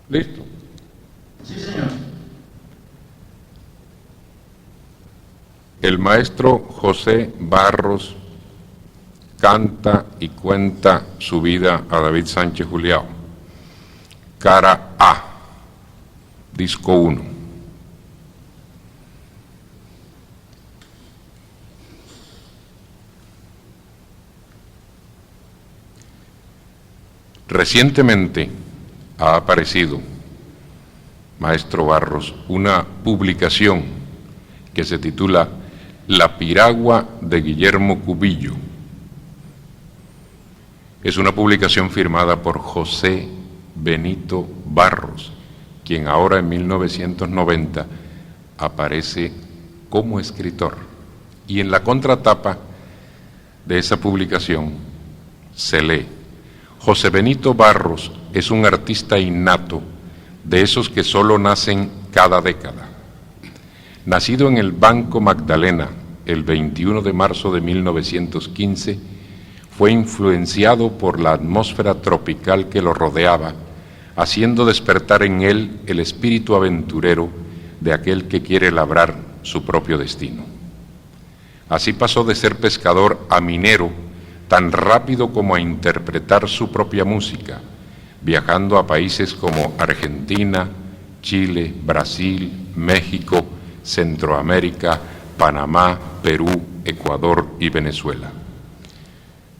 ¿Listo? Sí, señor. El maestro José Barros canta y cuenta su vida a David Sánchez Julião. Cara A, disco 1. Recientemente ha aparecido, maestro Barros, una publicación que se titula La piragua de Guillermo Cubillo. Es una publicación firmada por José Benito Barros, quien ahora en 1990 aparece como escritor. Y en la contratapa de esa publicación se lee: José Benito Barros es un artista innato, de esos que solo nacen cada década. Nacido en el Banco Magdalena el 21 de marzo de 1915, fue influenciado por la atmósfera tropical que lo rodeaba, haciendo despertar en él el espíritu aventurero de aquel que quiere labrar su propio destino. Así pasó de ser pescador a minero, tan rápido como a interpretar su propia música, viajando a países como Argentina, Chile, Brasil, México, Centroamérica, Panamá, Perú, Ecuador y Venezuela.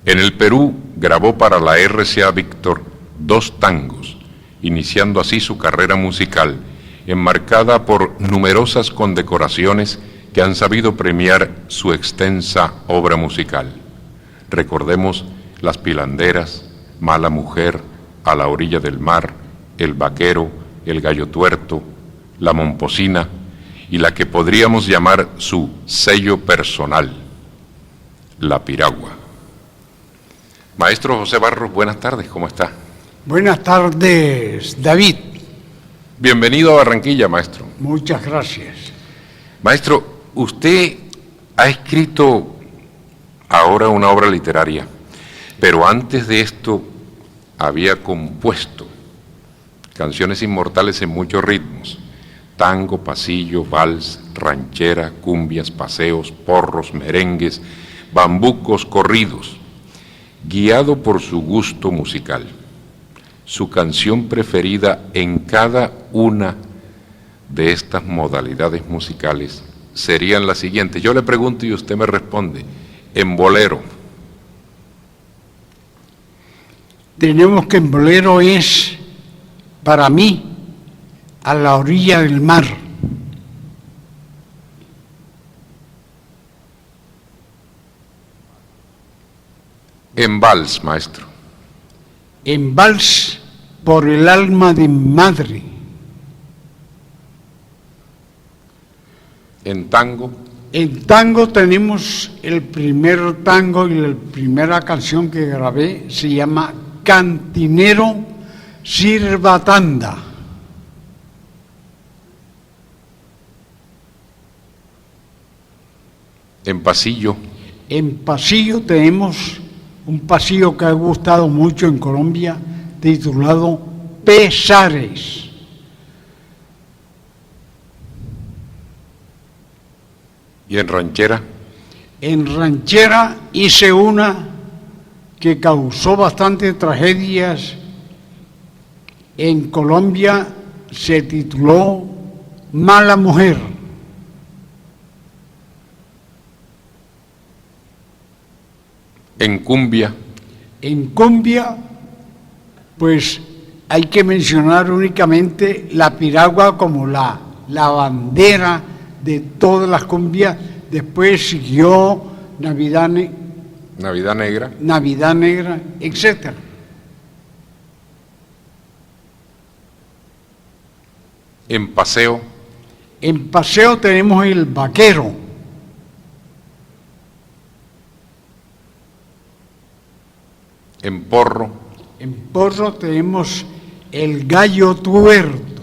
En el Perú grabó para la RCA Víctor 2 tangos, iniciando así su carrera musical, enmarcada por numerosas condecoraciones que han sabido premiar su extensa obra musical. Recordemos Las Pilanderas, Mala Mujer, A la orilla del mar, El vaquero, El gallo tuerto, La momposina y la que podríamos llamar su sello personal, La piragua. Maestro José Barros, buenas tardes, ¿cómo está? Buenas tardes, David. Bienvenido a Barranquilla, maestro. Muchas gracias. Maestro, usted ha escrito ahora una obra literaria, pero antes de esto había compuesto canciones inmortales en muchos ritmos: tango, pasillo, vals, ranchera, cumbias, paseos, porros, merengues, bambucos, corridos. Guiado por su gusto musical, su canción preferida en cada una de estas modalidades musicales serían las siguientes. Yo le pregunto y usted me responde. En bolero. Tenemos que en bolero es, para mí, A la orilla del mar. En vals, maestro. En vals, Por el alma de mi madre. En tango. En tango tenemos el primer tango y la primera canción que grabé, se llama Cantinero Sirva Tanda. En pasillo. En pasillo tenemos un pasillo que ha gustado mucho en Colombia, titulado Pesares. ¿Y en ranchera? En ranchera hice una que causó bastantes tragedias en Colombia, se tituló Mala Mujer. En cumbia. En cumbia, pues hay que mencionar únicamente la piragua como la bandera de todas las cumbias. Después siguió Navidad Negra. Navidad Negra, etc. En paseo. En paseo tenemos El vaquero. En porro. En porro tenemos El gallo tuerto.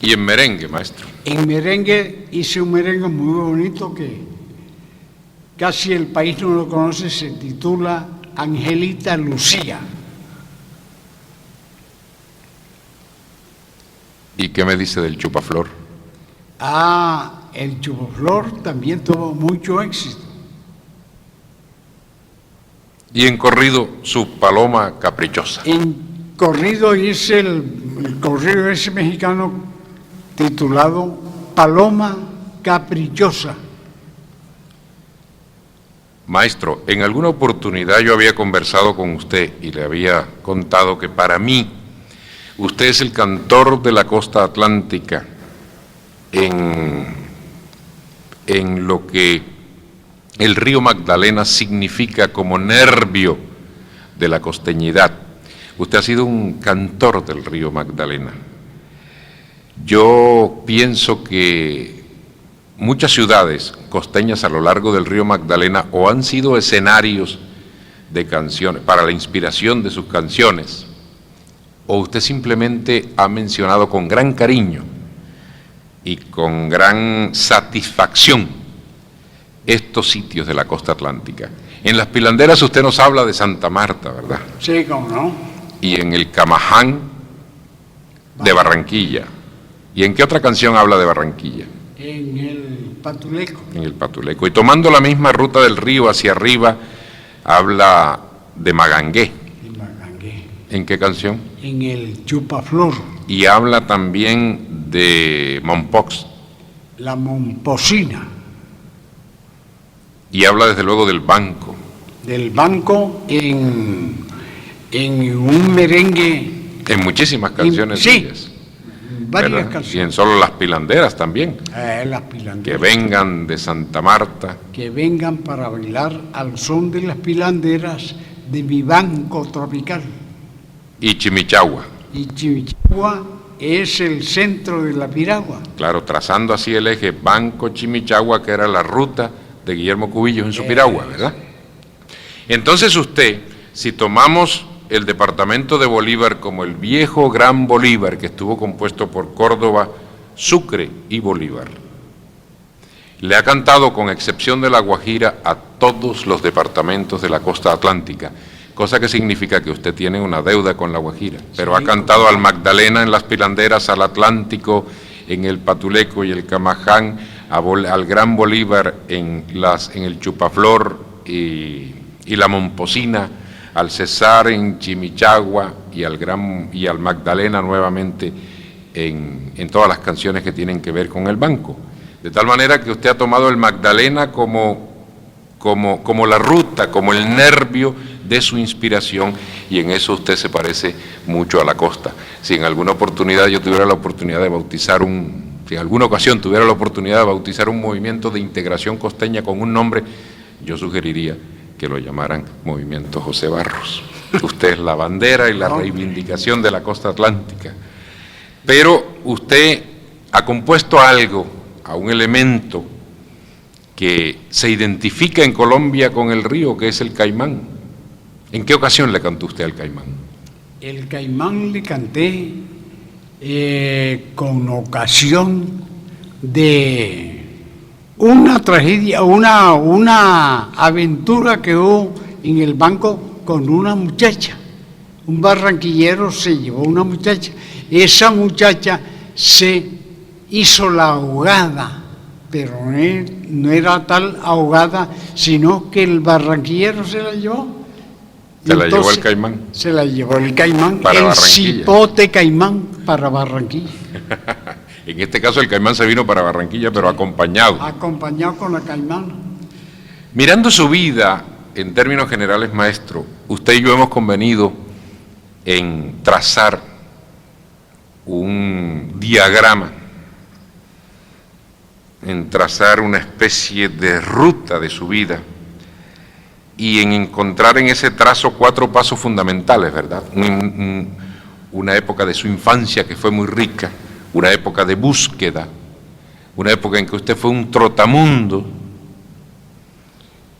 Y en merengue, maestro. En merengue hice un merengue muy bonito que casi el país no lo conoce, se titula Angelita Lucía. ¿Y qué me dice del Chupaflor? El Chupaflor también tuvo mucho éxito. Y en corrido, su Paloma Caprichosa. En corrido hice el corrido ese mexicano titulado Paloma Caprichosa. Maestro, en alguna oportunidad yo había conversado con usted y le había contado que para mí usted es el cantor de la costa atlántica en lo que el río Magdalena significa como nervio de la costeñidad. Usted ha sido un cantor del río Magdalena. Yo pienso que muchas ciudades costeñas a lo largo del río Magdalena o han sido escenarios de canciones, para la inspiración de sus canciones, o usted simplemente ha mencionado con gran cariño y con gran satisfacción estos sitios de la costa atlántica. En las Pilanderas usted nos habla de Santa Marta, ¿verdad? Sí, cómo no. Y en el Camaján de Barranquilla. ¿Y en qué otra canción habla de Barranquilla? En el Patuleco. En el Patuleco. Y tomando la misma ruta del río hacia arriba, habla de Magangué. En Magangué. ¿En qué canción? En el Chupaflor. Y habla también de Mompox. La Momposina. Y habla desde luego del banco. Del banco en un merengue. En muchísimas canciones sí, suyas, varias ¿verdad? canciones. Y en solo las Pilanderas también. Las Pilanderas. Que vengan de Santa Marta. Que vengan para bailar al son de las Pilanderas de mi banco tropical. Y Chimichagua. Y Chimichagua es el centro de la piragua. Claro, trazando así el eje Banco-Chimichagua, que era la ruta de Guillermo Cubillos en su piragua, ¿verdad? Entonces usted, si tomamos el departamento de Bolívar como el viejo Gran Bolívar, que estuvo compuesto por Córdoba, Sucre y Bolívar, le ha cantado, con excepción de La Guajira, a todos los departamentos de la costa atlántica, cosa que significa que usted tiene una deuda con La Guajira, pero sí, ha cantado al Magdalena en las Pilanderas, al Atlántico en el Patuleco y el Camaján, al Gran Bolívar en el Chupaflor y la Momposina, al Cesar en Chimichagua y al Magdalena nuevamente en todas las canciones que tienen que ver con el banco. De tal manera que usted ha tomado el Magdalena como la ruta, como el nervio de su inspiración, y en eso usted se parece mucho a la costa. Si en alguna oportunidad yo tuviera la oportunidad de bautizar si en alguna ocasión tuviera la oportunidad de bautizar un movimiento de integración costeña con un nombre, yo sugeriría que lo llamaran Movimiento José Barros. Usted es la bandera y la reivindicación de la costa atlántica. Pero usted ha compuesto algo, a un elemento que se identifica en Colombia con el río, que es el caimán. ¿En qué ocasión le cantó usted al caimán? El caimán le canté Con ocasión de una tragedia, una aventura que hubo en el banco con una muchacha. Un barranquillero se llevó una muchacha. Esa muchacha se hizo la ahogada, pero no era tal ahogada, sino que el barranquillero se la llevó. ¿Se la llevó el caimán? Se la llevó el caimán, para el Barranquilla. cipote caimán para Barranquilla. En este caso el caimán se vino para Barranquilla, pero acompañado. Acompañado con la caimana. Mirando su vida, en términos generales, maestro, usted y yo hemos convenido en trazar un diagrama, en trazar una especie de ruta de su vida y en encontrar en ese trazo 4 pasos fundamentales, ¿verdad? Una época de su infancia que fue muy rica, una época de búsqueda, una época en que usted fue un trotamundo,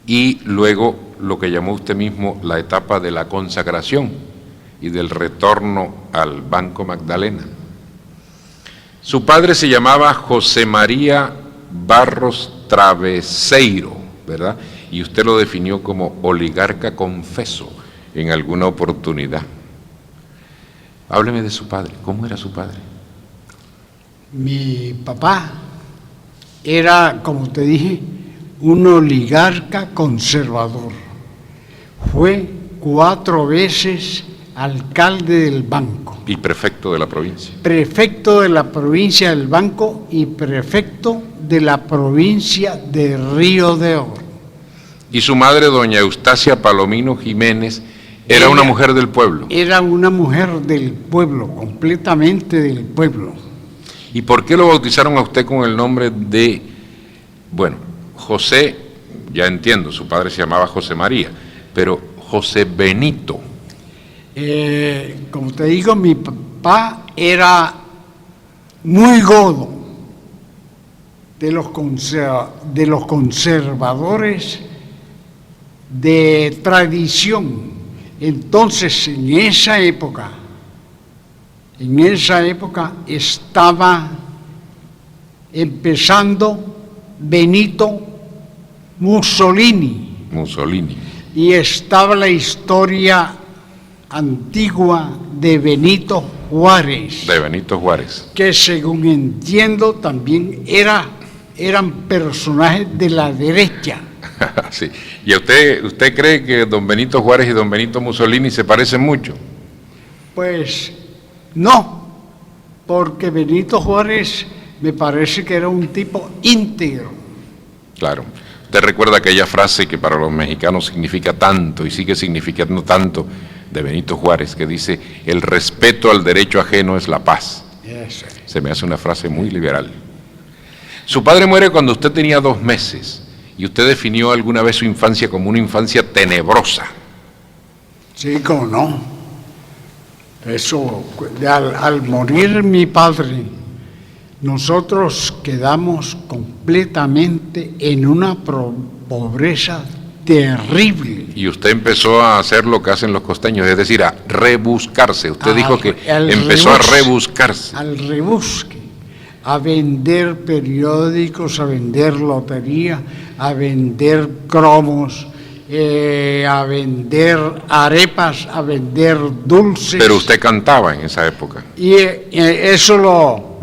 y luego lo que llamó usted mismo la etapa de la consagración y del retorno al Banco Magdalena. Su padre se llamaba José María Barros Traveseiro, ¿verdad? Y usted lo definió como oligarca confeso en alguna oportunidad. Hábleme de su padre. ¿Cómo era su padre? Mi papá era, como te dije, un oligarca conservador. Fue 4 veces alcalde del Banco, Y prefecto de la provincia. prefecto de la provincia del Banco y prefecto de la provincia de Río de Oro. Y su madre, doña Eustacia Palomino Jiménez, era una mujer del pueblo. Era una mujer del pueblo, completamente del pueblo. ¿Y por qué lo bautizaron a usted con el nombre de, bueno, José, ya entiendo, su padre se llamaba José María, pero José Benito? Como te digo, mi papá era muy godo de los conservadores de tradición. Entonces, en esa época estaba empezando Benito Mussolini y estaba la historia antigua de Benito Juárez, De Benito Juárez. que según entiendo también eran personajes de la derecha. Sí. ¿Y usted cree que don Benito Juárez y don Benito Mussolini se parecen mucho? Pues no, porque Benito Juárez me parece que era un tipo íntegro. Claro. Usted recuerda aquella frase que para los mexicanos significa tanto y sigue significando tanto, de Benito Juárez, que dice: el respeto al derecho ajeno es la paz. Eso. Se me hace una frase muy liberal. Su padre muere cuando usted tenía 2 meses y usted definió alguna vez su infancia como una infancia tenebrosa. Sí, cómo no. Eso, al morir mi padre, nosotros quedamos completamente en una pobreza terrible. Y usted empezó a hacer lo que hacen los costeños, es decir, a rebuscarse. Usted dijo que empezó a rebuscarse. Al rebusque, a vender periódicos, a vender lotería, a vender cromos, a vender arepas, a vender dulces. Pero usted cantaba en esa época. Y eso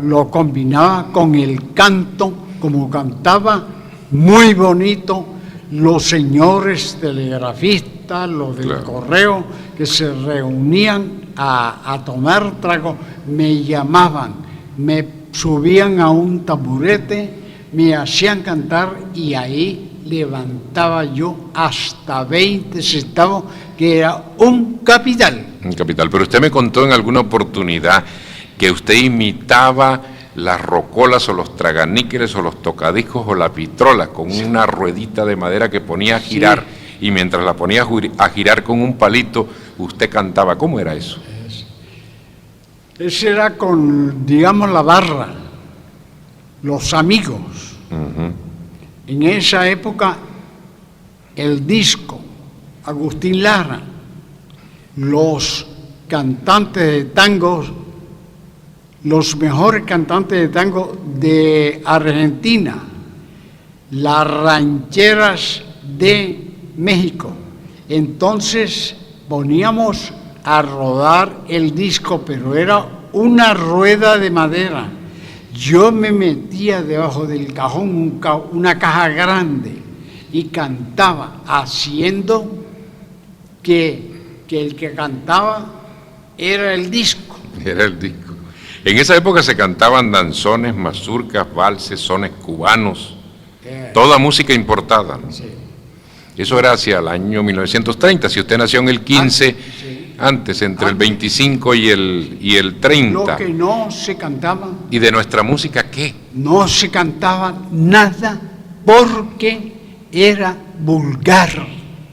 lo combinaba con el canto, como cantaba muy bonito los señores telegrafistas, los del Claro. correo, que se reunían a tomar trago, me llamaban, me subían a un taburete, me hacían cantar y ahí levantaba yo hasta 20 centavos, que era un capital. En Capital. Pero usted me contó en alguna oportunidad que usted imitaba las rocolas o los traganíqueles o los tocadiscos o la pitrola con una ruedita de madera que ponía a girar, y mientras la ponía a girar con un palito, usted cantaba. ¿Cómo era eso? Ese era con, digamos, la barra, los amigos. En esa época, el disco, Agustín Lara, los cantantes de tangos, los mejores cantantes de tango de Argentina, las rancheras de México. Entonces poníamos a rodar el disco, pero era una rueda de madera. Yo me metía debajo del cajón, una caja grande, y cantaba, haciendo que el que cantaba era el disco. Era el disco. En esa época se cantaban danzones, mazurcas, valses, sones cubanos, toda música importada, ¿no? Sí. Eso era hacia el año 1930. Si usted nació en el 15, Sí. antes, entre el 25 y el 30. Lo que no se cantaba, ¿Y de nuestra música qué? no se cantaba nada porque era vulgar.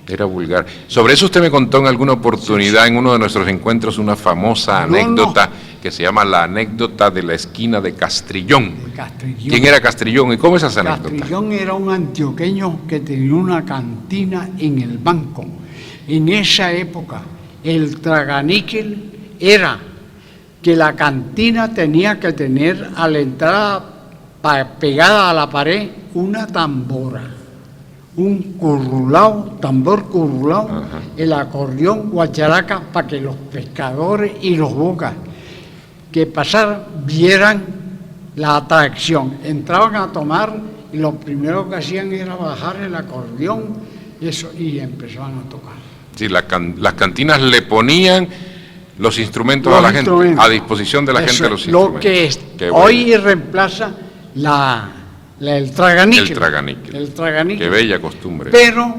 Era vulgar. Sobre eso usted me contó en alguna oportunidad, en uno de nuestros encuentros, una famosa anécdota que se llama la anécdota de la esquina de Castrillón. Castrillón. ¿Quién era Castrillón y cómo es esa anécdota? Castrillón era un antioqueño que tenía una cantina en el Banco. En esa época, el traganíquel era que la cantina tenía que tener a la entrada pegada a la pared una tambora, un currulao, tambor currulao, el acordeón, guacharaca, para que los pescadores y los bocas que pasaran vieran la atracción. Entraban a tomar y lo primero que hacían era bajar el acordeón y empezaban a tocar. Sí, las cantinas le ponían los instrumentos Los a la gente, instrumentos. a disposición de la gente los Lo instrumentos. que Qué bueno. hoy reemplaza el traganique. El traganique. El traganique. Qué bella costumbre. Pero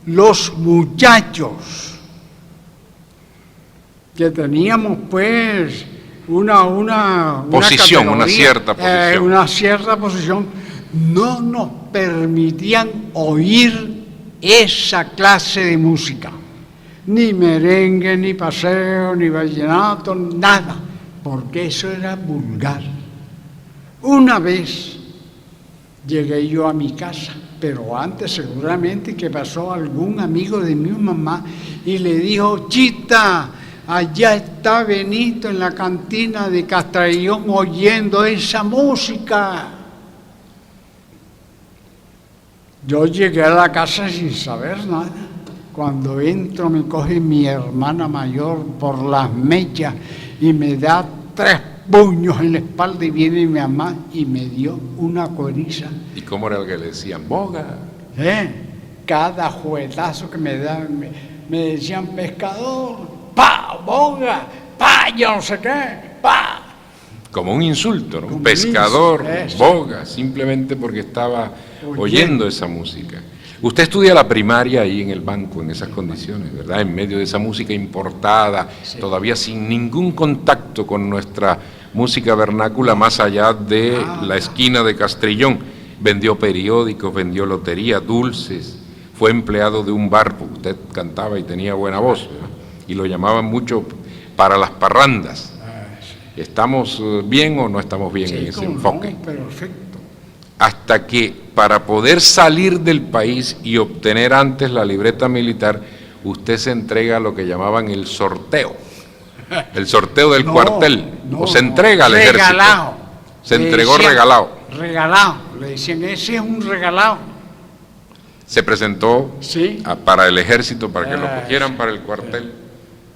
los muchachos que teníamos pues una Posición, una categoría, cierta posición. una cierta posición, no nos permitían oír esa clase de música, ni merengue, ni paseo, ni vallenato, nada, porque eso era vulgar. Una vez llegué yo a mi casa, pero antes seguramente que pasó algún amigo de mi mamá y le dijo: Chita, allá está Benito en la cantina de Castrillón oyendo esa música. Yo llegué a la casa sin saber nada. Cuando entro me coge mi hermana mayor por las mechas y me da 3 puños en la espalda, y viene mi mamá y me dio una coriza. ¿Y cómo era el que le decían? Boga. Cada juetazo que me daban, me decían: pescador, pa, boga, pa, yo no sé qué, pa. Como un insulto, ¿no? Como Pescador, eso. boga, simplemente porque estaba oyendo esa música. Usted estudia la primaria ahí en el banco, en esas condiciones, ¿verdad? En medio de esa música importada, Sí. todavía sin ningún contacto con nuestra música vernácula, más allá de la esquina de Castrillón. Vendió periódicos, vendió lotería, dulces, fue empleado de un bar, porque usted cantaba y tenía buena voz, ¿verdad? Y lo llamaban mucho para las parrandas. ¿Estamos bien o no estamos bien en ese cómo no, enfoque? perfecto. Hasta que para poder salir del país y obtener antes la libreta militar, usted se entrega a lo que llamaban el sorteo del No, cuartel, no, o se no, entrega al regalado. ejército. Se Le entregó decían, regalado. Regalado, le decían: ese es un regalado. Se presentó Sí. para el ejército, para que lo Ah, cogieran para el cuartel.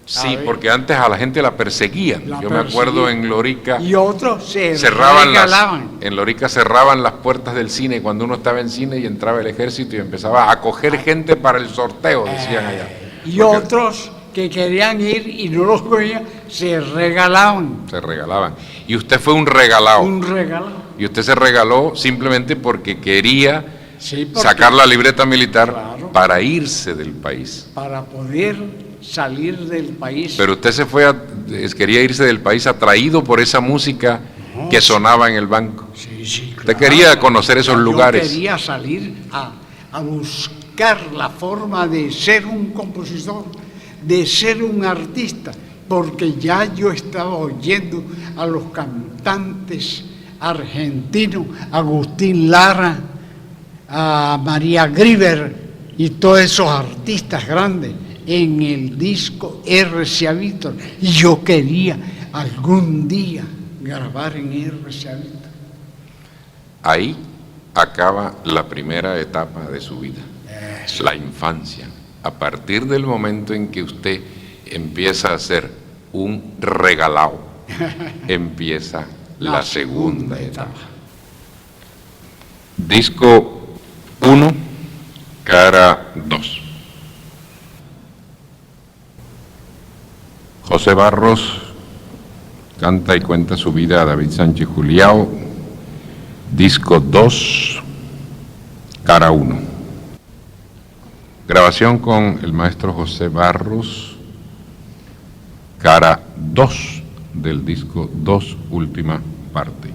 Sí, ver. porque antes a la gente la perseguían. La Yo me acuerdo perseguían. en Lorica, Y otros se cerraban regalaban. en Lorica cerraban las puertas del cine cuando uno estaba en cine y entraba el ejército y empezaba a coger gente para el sorteo, decían allá. Y Porque otros que querían ir y no los cogían, se regalaban. se regalaban. Y usted fue un regalado. Un regalo. Y usted se regaló simplemente porque quería Sí, porque sacar la libreta militar Claro. para irse del país. para poder salir del país. Pero usted se fue quería irse del país atraído por esa música No, que sonaba en el banco. Sí, Usted quería conocer esos lugares. Yo quería salir a buscar la forma de ser un compositor, de ser un artista, porque ya yo estaba oyendo a los cantantes argentinos, Agustín Lara, a María Grieber y todos esos artistas grandes en el disco RCA Víctor. Y yo quería algún día grabar en RCA Víctor. Ahí acaba la primera etapa de su vida, la infancia. A partir del momento en que usted empieza a ser un regalado, empieza la segunda etapa. Disco 1, cara 2. José Barros canta y cuenta su vida a David Sánchez Juliao, disco 2, cara 1. Grabación con el maestro José Barros, cara 2 del disco 2, última parte.